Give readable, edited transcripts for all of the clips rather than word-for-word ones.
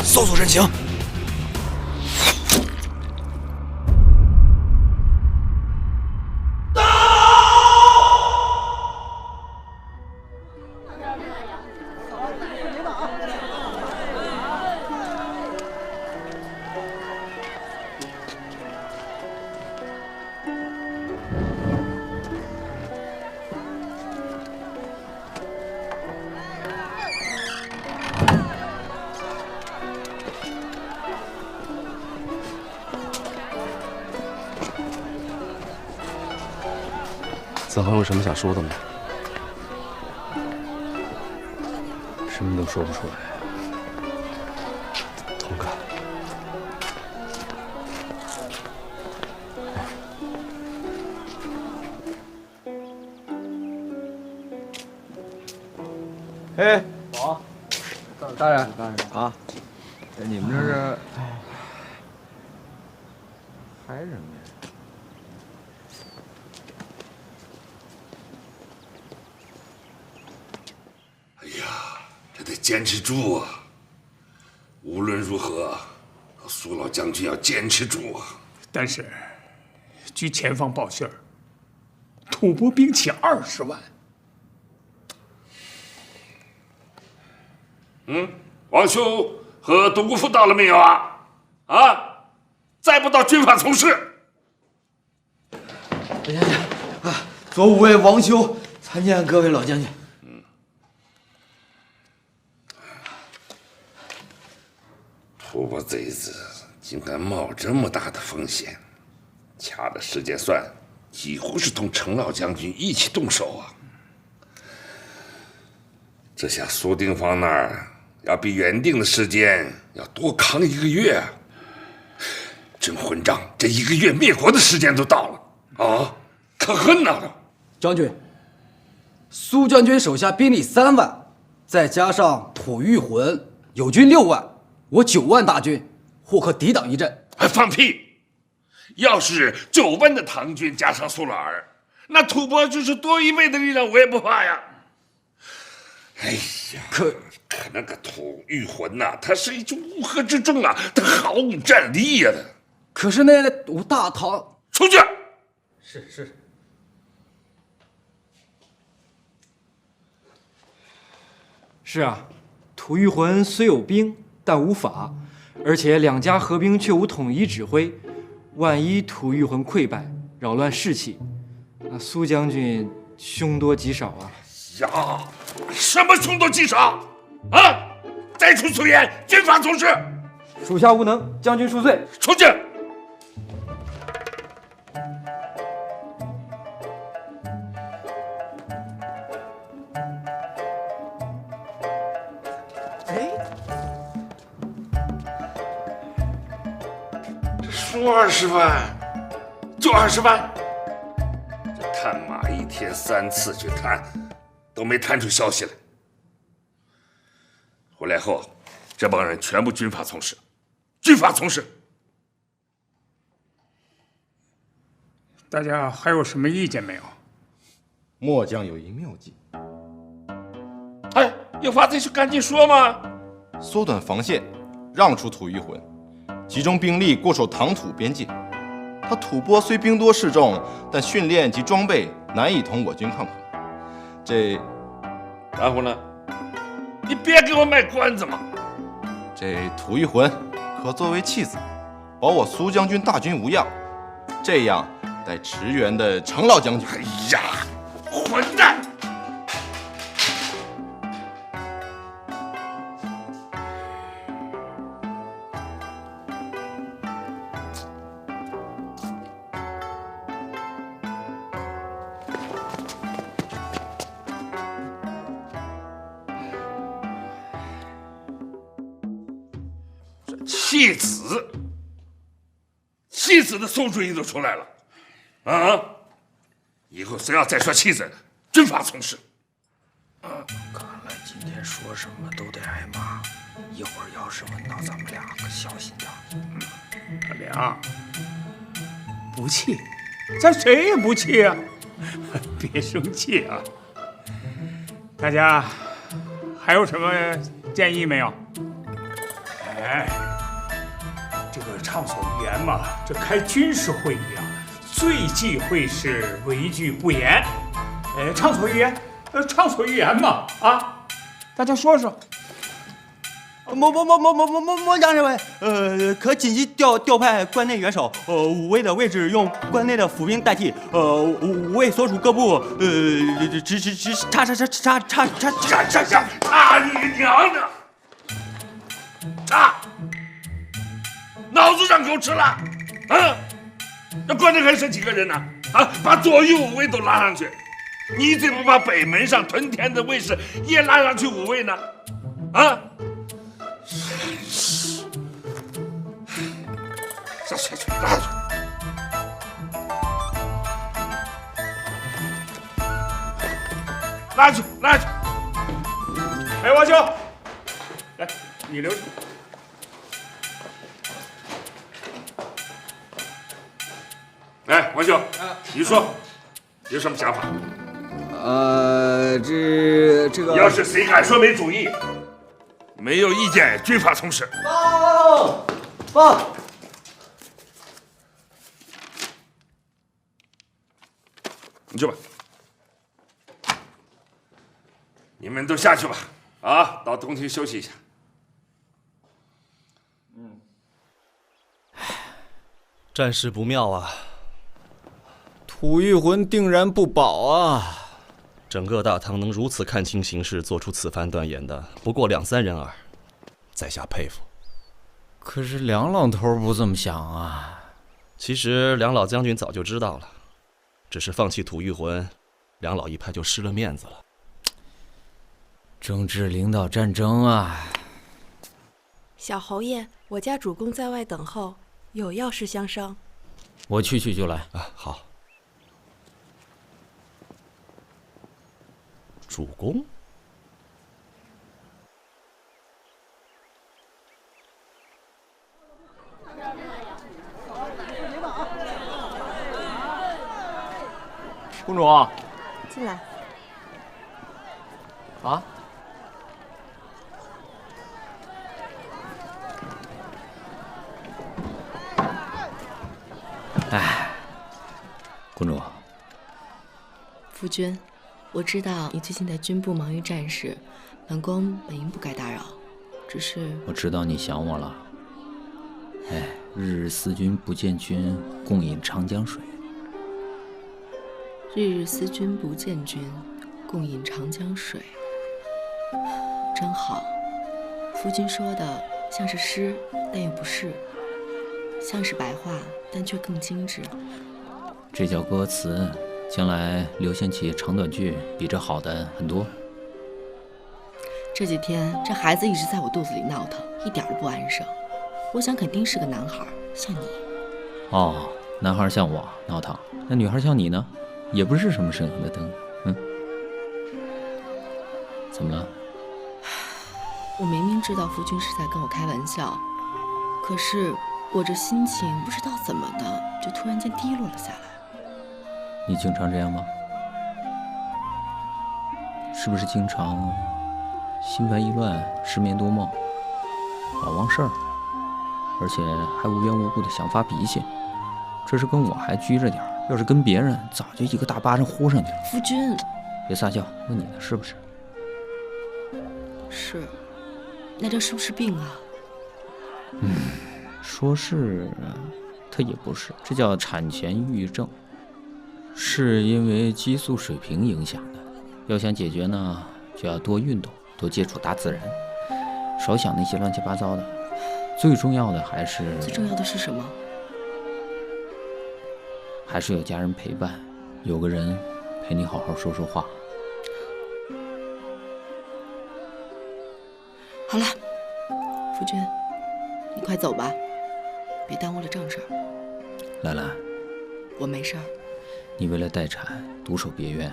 搜索阵情。子恒有什么想说的吗？什么都说不出来。同感。哎，好，大人啊，你们这是还什么呀？哎呀，这得坚持住啊！无论如何，苏老将军要坚持住啊！但是，据前方报信儿，吐蕃兵起20万。王兄和独孤夫到了没有啊？啊，再不到，军法从事。左武卫王修参见各位老将军。吐蕃贼子竟敢冒这么大的风险，掐着时间算，几乎是同程老将军一起动手啊！这下苏定方那儿要比原定的时间要多扛1个月啊！真混账，这1个月灭国的时间都到了啊！可恨呐！将军，苏将军手下兵力3万，再加上吐谷浑友军6万，我9万大军，或可抵挡一阵。放屁！要是9万的唐军加上苏老儿，那吐蕃就是多1倍的力量，我也不怕呀。哎呀，可那个吐谷浑呐，他是一支乌合之众啊，他毫无战力呀的。可是那我大唐出去。是。是啊，吐谷浑虽有兵，但无法，而且两家合兵却无统一指挥，万一吐谷浑溃败，扰乱士气，那苏将军凶多吉少啊！呀，什么凶多吉少啊！再出粗言，军法从事。属下无能，将军恕罪。出去。说20万，就20万。这探马1天3次去探，都没探出消息来。回来后，这帮人全部军法从事，军法从事。大家还有什么意见没有？末将有一妙计。哎，有法子就赶紧说嘛！缩短防线，让出吐谷浑，集中兵力固守唐吐边界。他吐蕃虽兵多势众，但训练及装备难以同我军抗衡。这，然后呢？你别给我卖关子嘛！这吐谷浑可作为弃子，保我苏将军大军无恙。这样待驰援的程老将军。哎呀，混蛋！弃子的馊主意都出来了，啊！以后谁要再说弃子，军法从事。看来今天说什么都得挨骂，一会儿要是问到咱们俩，可小心点。大梁，不气，咱谁也不气啊！别生气啊！大家还有什么建议没有？哎，这个畅所欲言嘛，这开军事会议啊，最忌讳是违拒不言。畅所欲言，畅所欲言嘛啊！大家说说。莫将认为，可紧急调派关内元首，武卫的位置用关内的府兵代替，武卫所属各部，查你个娘的！查！脑子让狗吃了啊！那关内还剩几个人呢？啊，把左翼武卫都拉上去，你怎么不把北门上屯田的卫士也拉上去武卫呢？啊！去，拉去！哎，王兄，来，你留着。哎，王兄，你说有什么想法？这个要是谁敢说没主意，没有意见，军法从事。报。你去吧，你们都下去吧，啊，到东厅休息一下。战事不妙啊！吐玉魂定然不保啊！整个大唐能如此看清形势，做出此番断言的，不过2、3人耳，在下佩服。可是梁老头不这么想啊。其实梁老将军早就知道了。只是放弃吐玉魂，梁老一派就失了面子了。政治领导战争啊！小侯爷，我家主公在外等候，有要事相商。我去就来啊！好。主公。公主，进来。啊？哎，公主。夫君，我知道你最近在军部忙于战事，本宫本应不该打扰，只是……我知道你想我了。哎，日日思君不见君，共饮长江水。日日思君不见君，共饮长江水。真好，夫君说的像是诗，但又不是；像是白话，但却更精致。这叫歌词，将来流行起长短句比这好的很多。这几天这孩子一直在我肚子里闹腾，一点都不安生。我想肯定是个男孩，像你。哦，男孩像我闹腾，那女孩像你呢？也不是什么省油的灯。怎么了？我明明知道夫君是在跟我开玩笑，可是我这心情不知道怎么的，就突然间低落了下来。你经常这样吗？是不是经常心烦意乱、失眠多梦、老忘事儿，而且还无缘无故的想发脾气？这是跟我还拘着点儿，要是跟别人，早就一个大巴掌呼上去了。夫君，别撒娇，问你呢，是不是？是。那这是不是病啊？说是，它也不是，这叫产前抑郁症，是因为激素水平影响的。要想解决呢，就要多运动，多接触大自然，少想那些乱七八糟的。最重要的还是……最重要的是什么？还是有家人陪伴，有个人陪你好好说说话。好了，夫君，你快走吧，别耽误了正事儿。兰兰，我没事儿。你为了待产独守别院，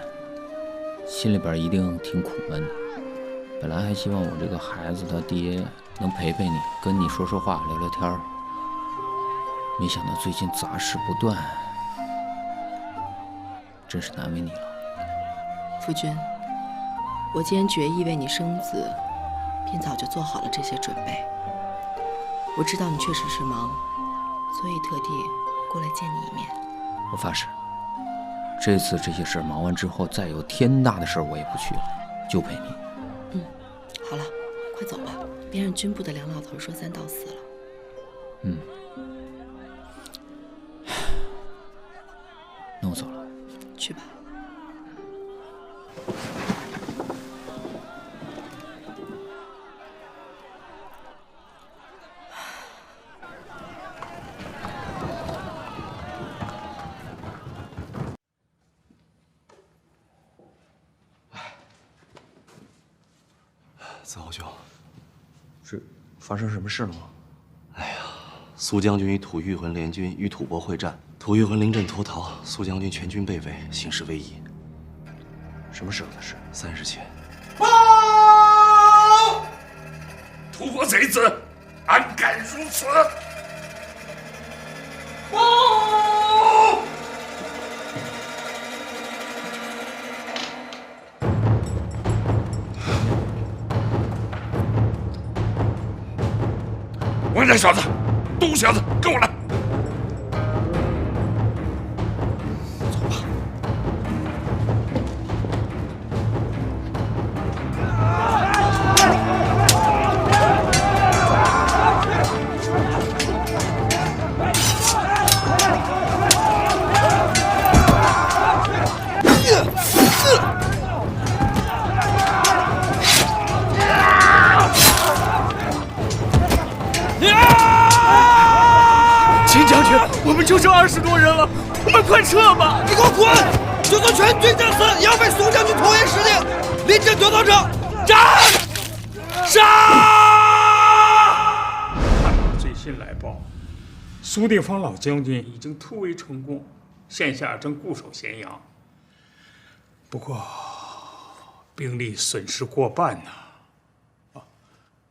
心里边一定挺苦闷的。本来还希望我这个孩子他爹能陪陪你，跟你说说话，聊聊天儿。没想到最近杂事不断，真是难为你了。夫君，我既然决意为你生子，便早就做好了这些准备。我知道你确实是忙，所以特地过来见你一面。我发誓，这次这些事忙完之后，再有天大的事我也不去了，就陪你。好了，快走吧，别让军部的梁老头说三道四了。那我走了。去吧。子豪兄，是发生什么事了吗？苏将军与吐谷浑联军与吐蕃会战，吐谷浑临阵脱逃，苏将军全军被围，形势危急。什么时候的事？3日前。报！吐蕃贼子，安敢如此！报！王家小子，东小子，跟我来。秦将军，我们就剩20多人了，我们快撤吧！你给我滚！就算全军战死，也要为苏将军拖延时令。临阵脱逃者，斩！杀！看到最新来报，苏定方老将军已经突围成功，现下正固守咸阳。不过，兵力损失过半呐。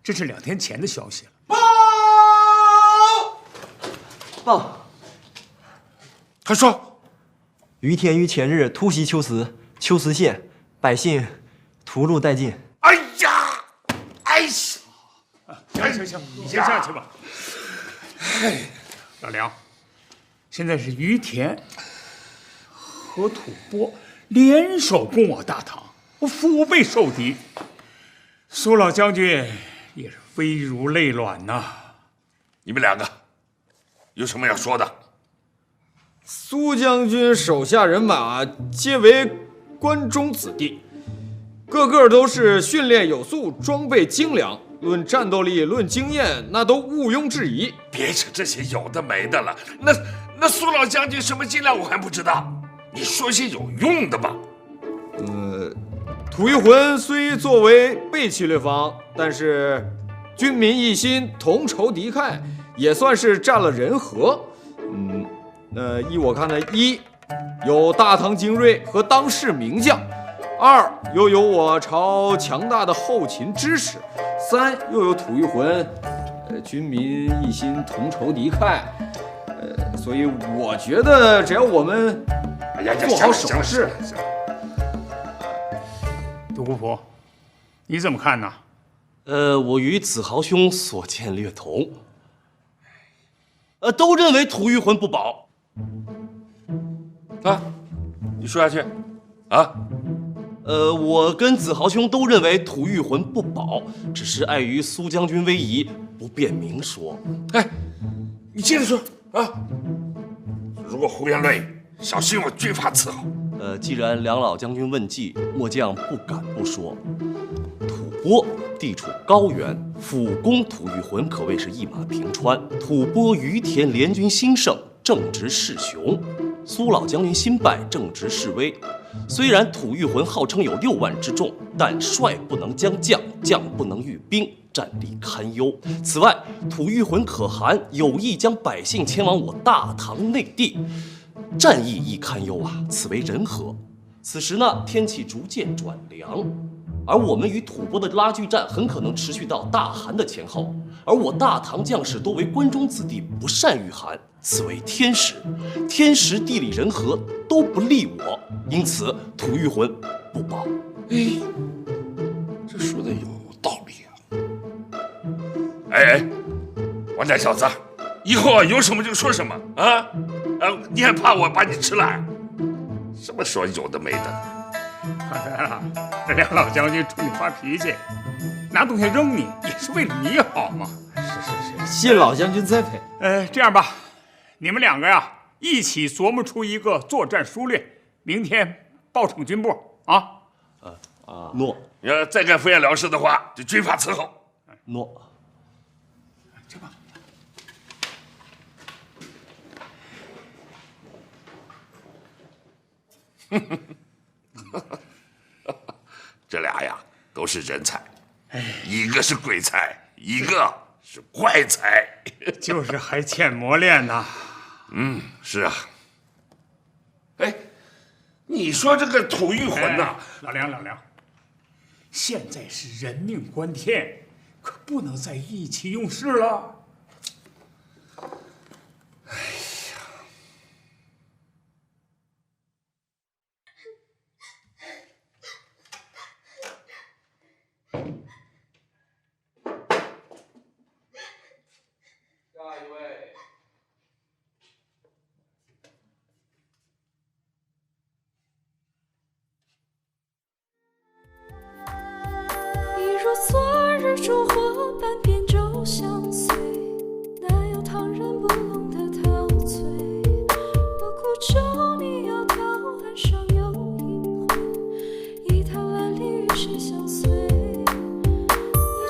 这是2天前的消息了。报！快说！于天于前日突袭秋瓷县，百姓屠戮殆尽。哎呀！行，你先下去吧。老梁，现在是于田和吐蕃联手攻我大唐，我腹背受敌。苏老将军也是危如累卵呐。你们2个有什么要说的？苏将军手下人马皆为关中子弟，个个都是训练有素，装备精良，论战斗力，论经验，那都毋庸置疑。别扯这些有的没的了。那苏老将军什么斤两我还不知道，你说些有用的吧。吐谷浑虽作为背弃对方，但是军民一心，同仇敌忾，也算是占了人和。依我看呢，1有大唐精锐和当世名将，2又有我朝强大的后勤支持，3又有吐谷浑，军民一心，同仇敌忾。所以我觉得，只要我们做好手势。杜姑婆，你怎么看呢？我与子豪兄所见略同。都认为吐谷浑不保。啊，你说下去。啊？我跟子豪兄都认为吐谷浑不保，只是碍于苏将军威仪，不便明说。哎，你接着说啊！如果胡言乱语，小心我军法伺候。既然梁老将军问计，末将不敢不说。吐蕃地处高原，辅攻吐谷浑可谓是一马平川。吐蕃于田联军兴盛，正值势雄。苏老将军新败，正值势危。虽然吐谷浑号称有6万之众，但帅不能将将，将不能御兵，战力堪忧。此外，吐谷浑可汗有意将百姓迁往我大唐内地，战役亦堪忧啊！此为人和。此时呢，天气逐渐转凉，而我们与吐蕃的拉锯战很可能持续到大寒的前后。而我大唐将士多为关中子弟，不善御寒，此为天时。天时地利人和都不利我，因此吐谷浑不保。哎，这说的有道理啊！哎，王家小子，以后有什么就说什么啊！你还怕我把你吃烂？什么说有的没的？当然了，这梁老将军冲你发脾气，拿东西扔你，也是为了你好嘛。是，谢老将军栽培。这样吧，你们两个呀，一起琢磨出一个作战书略，明天报呈军部啊。诺。再敢敷衍了事的话，就军法伺候。诺。去吧。这俩呀都是人才，一个是鬼才，一个是怪才，就是还欠磨练呢。是啊。你说这个吐玉魂呐，老梁，现在是人命关天，可不能再意气用事了。昨日烛火般扁舟相随，难有唐人不懂得陶醉。我苦求你窈窕，岸上有阴魂，一叹万里与谁相随？你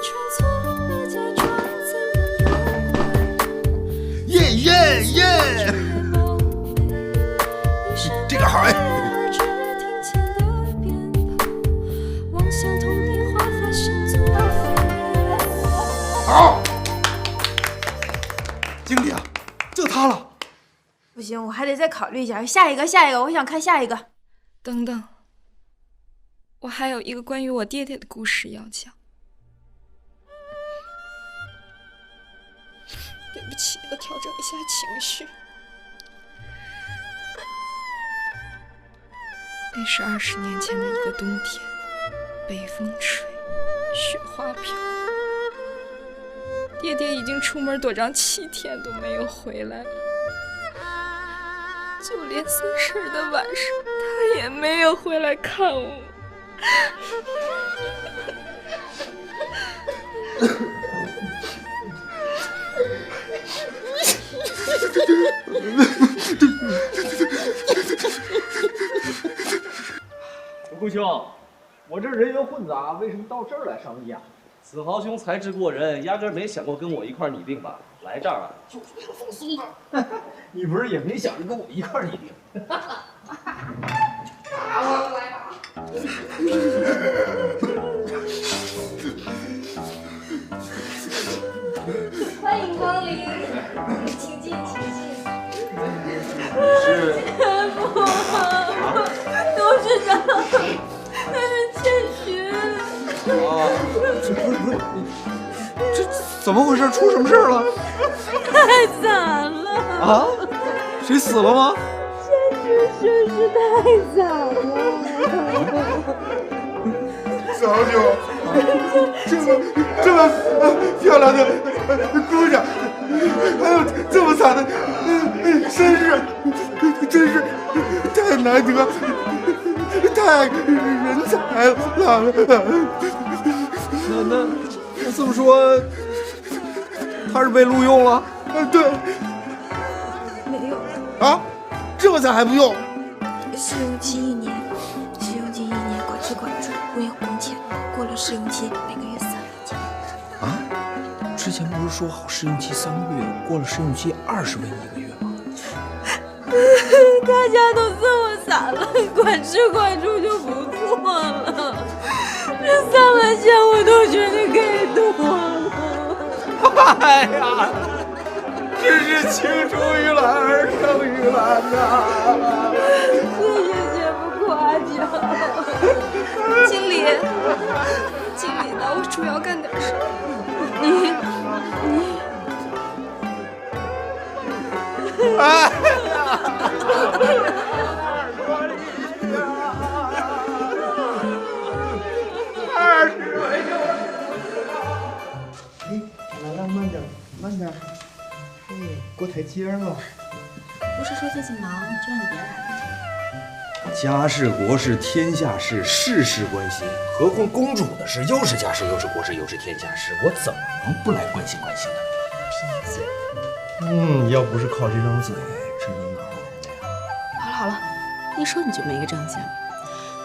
穿错了嫁妆，怎能有耶！这个好哎。好，经理啊，就他了。不行，我还得再考虑一下。下一个，我想看下一个。等等，我还有一个关于我爹爹的故事要讲。对不起，要调整一下情绪。那是20年前的一个冬天，北风吹，雪花飘。爹爹已经出门躲藏7天都没有回来了，就连3事的晚上，他也没有回来看我。顾兄，我这人员混杂，为什么到这儿来商议啊？子豪兄才智过人，压根没想过跟我一块拟定吧？来这儿啊，就是为了放松的。你不是也没想着跟我一块拟定？欢迎光临，请进。是。前夫，董事长，他是欠学。不是，这怎么回事？出什么事了？太惨了！啊？谁死了吗？真是太惨了！子豪兄，这么漂亮的姑娘，还有这么惨的身世，真是太难得，太人才了。那这么说，他是被录用了？对。没有啊？这才还不用？试用期1年，管吃管住，没有工钱。过了试用期，每个月3万钱。啊？之前不是说好试用期3个月，过了试用期20万1个月吗？大家都这么惨了，管吃管住就不错了。这3万钱我都觉得给多了。哎呀，真是青出于蓝而胜于蓝呐！谢谢姐夫夸奖。经理，那我主要干点什么？你。哎来，慢点。过台阶了。不是说最近忙，就让你别来了。家事国事天下事，事事关心。何况公主的事，又是家事，又是国事，又是天下事，我怎么能不来关心关心呢？贫嘴。要不是靠这张嘴，这你哪来的呀？好了，一说你就没个正形。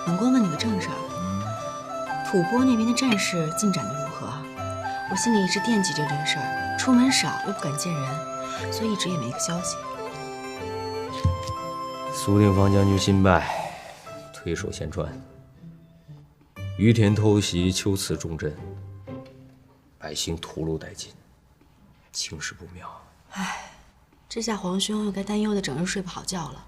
本宫问你个正事儿，吐蕃那边的战事进展的如何？我心里一直惦记这件事儿，出门少又不敢见人，所以一直也没个消息。苏定方将军新败，退守咸川。于田偷袭，秋次重镇，百姓屠戮殆尽，情势不妙。唉，这下皇兄又该担忧的整日睡不好觉了。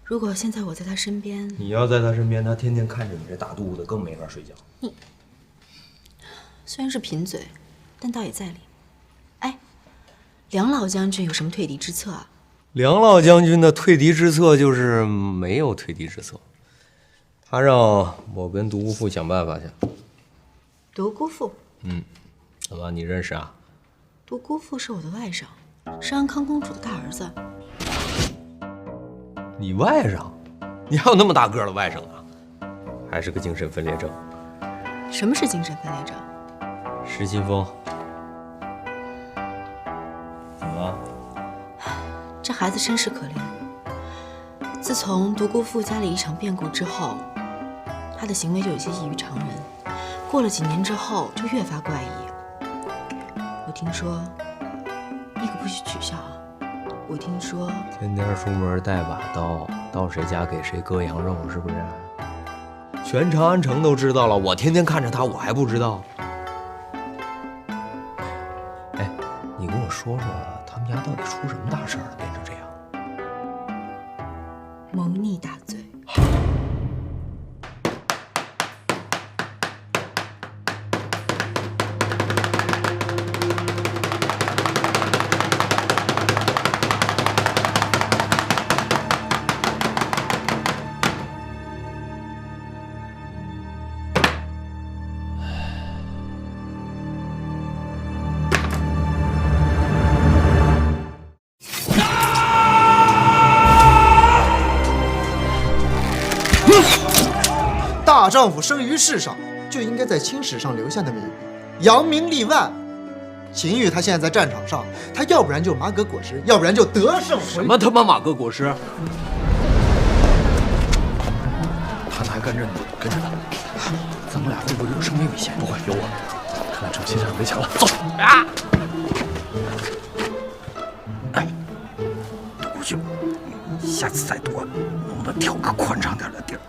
如果现在我在他身边，你要在他身边，他天天看着你这大肚子，更没法睡觉。虽然是贫嘴，但倒也在理。哎，梁老将军有什么退敌之策啊？梁老将军的退敌之策就是没有退敌之策，他让我跟独孤父想办法去。独孤父？怎么你认识啊？独孤父是我的外甥，是安康公主的大儿子。你外甥？你还有那么大个的外甥啊？还是个精神分裂症。什么是精神分裂症？石清风。怎么了？这孩子身世可怜。自从独孤父家里一场变故之后，他的行为就有些异于常人。过了几年之后，就越发怪异。我听说，你可不许取笑啊！我听说，天天出门带把刀，到谁家给谁割羊肉，是不是？全长安城都知道了，我天天看着他，我还不知道。哎，你跟我说说，他们家到底出什么大事了，变成这样？谋逆大罪。大丈夫生于世上，就应该在青史上留下那么一笔，扬名立万。秦玉他现在在战场上，他要不然就马革裹尸，要不然就得胜回。什么他妈马革裹尸？他还跟着你，跟着他，咱们俩会不会有生命危险？不会，有我。看来正西上围墙了，走！啊！哎，独孤兄，下次再躲，能不能挑个宽敞点的地儿？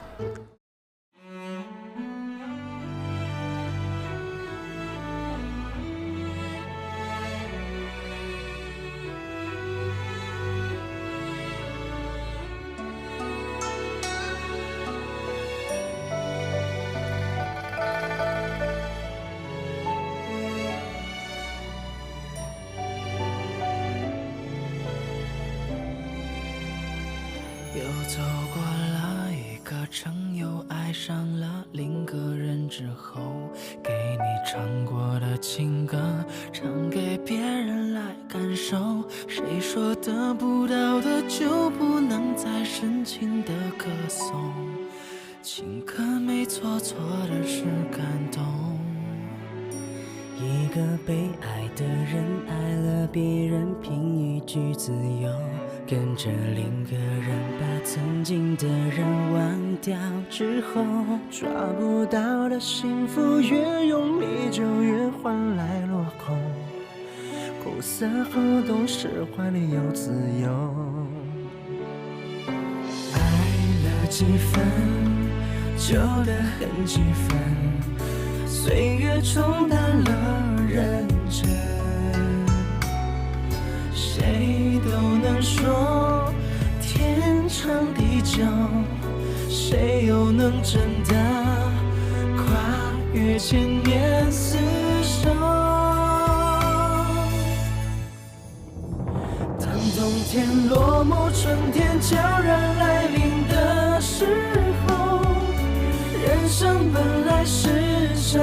又走过了一个城，又爱上了另个人之后，给你唱过的情歌，唱给别人来感受。谁说得不到的就不能再深情的歌颂？情歌没错，错的是感动。一个被爱的人爱了别人，凭一句自由，跟着另个人把曾经的人忘掉之后，抓不到的幸福越用力就越换来落空，苦涩后懂释怀里有自由。爱了几分，旧的很几分，岁月冲淡了认真，谁都能说天长地久，谁又能真的跨越千年厮守？当冬天落幕，春天悄然来临的时候，人生本来是场